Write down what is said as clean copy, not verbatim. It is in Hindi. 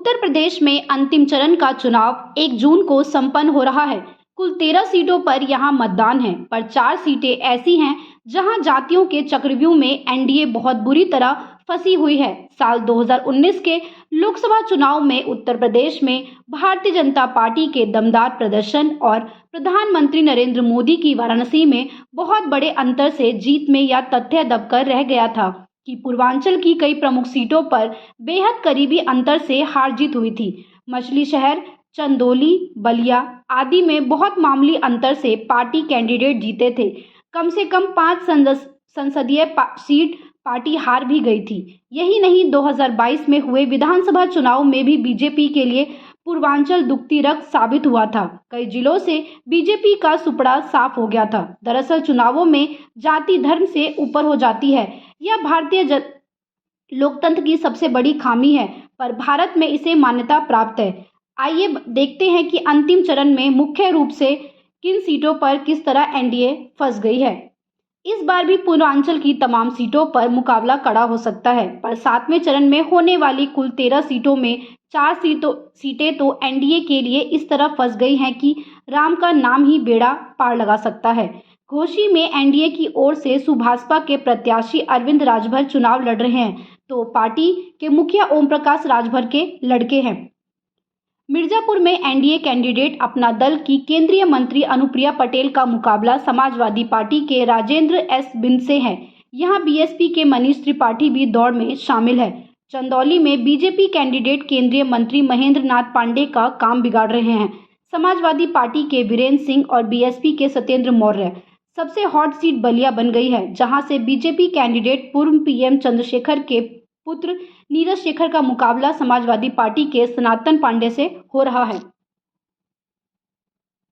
उत्तर प्रदेश में अंतिम चरण का चुनाव 1 जून को संपन्न हो रहा है। कुल 13 सीटों पर यहां मतदान है, पर 4 सीटें ऐसी हैं जहां जातियों के चक्रव्यूह में एनडीए बहुत बुरी तरह फंसी हुई है। साल 2019 के लोकसभा चुनाव में उत्तर प्रदेश में भारतीय जनता पार्टी के दमदार प्रदर्शन और प्रधानमंत्री नरेंद्र मोदी की वाराणसी में बहुत बड़े अंतर से जीत में यह तथ्य दबकर रह गया था कि पूर्वांचल की कई प्रमुख सीटों पर बेहद करीबी अंतर से हार जीत हुई थी। मछली शहर, चंदौली, बलिया आदि में बहुत मामूली अंतर से पार्टी कैंडिडेट जीते थे। कम से कम 5 संसदीय सीट पार्टी हार भी गई थी। यही नहीं, 2022 में हुए विधानसभा चुनाव में भी बीजेपी के लिए पूर्वांचल दुखती रक्त साबित हुआ था। कई जिलों से बीजेपी का सुपड़ा साफ हो गया था। दरअसल चुनावों में जाति धर्म से ऊपर हो जाती है। यह भारतीय लोकतंत्र की सबसे बड़ी खामी है, पर भारत में इसे मान्यता प्राप्त है। आइए देखते हैं कि अंतिम चरण में मुख्य रूप से किन सीटों पर किस तरह एनडीए फंस गई है। इस बार भी पूर्वांचल की तमाम सीटों पर मुकाबला कड़ा हो सकता है, पर 7वें चरण में होने वाली कुल 13 सीटों में 4 सीटें तो एनडीए के लिए इस तरह फंस गई हैं कि राम का नाम ही बेड़ा पार लगा सकता है। घोसी में एनडीए की ओर से सुभाषपा के प्रत्याशी अरविंद राजभर चुनाव लड़ रहे हैं, तो पार्टी के मुखिया ओम प्रकाश राजभर के लड़के हैं। मिर्जापुर में एनडीए कैंडिडेट अपना दल की केंद्रीय मंत्री अनुप्रिया पटेल का मुकाबला समाजवादी पार्टी के राजेंद्र एस बिंद से है। यहां बीएसपी के मनीष त्रिपाठी भी दौड़ में शामिल है। चंदौली में बीजेपी कैंडिडेट केंद्रीय मंत्री महेंद्र नाथ पांडे का काम बिगाड़ रहे हैं। समाजवादी पार्टी के वीरेंद्र सिंह और बीएसपी के सत्येंद्र मौर्य। सबसे हॉट सीट बलिया बन गई है, जहां से बीजेपी कैंडिडेट पूर्व पीएम चंद्रशेखर के पुत्र नीरज शेखर का मुकाबला समाजवादी पार्टी के सनातन पांडे से हो रहा है।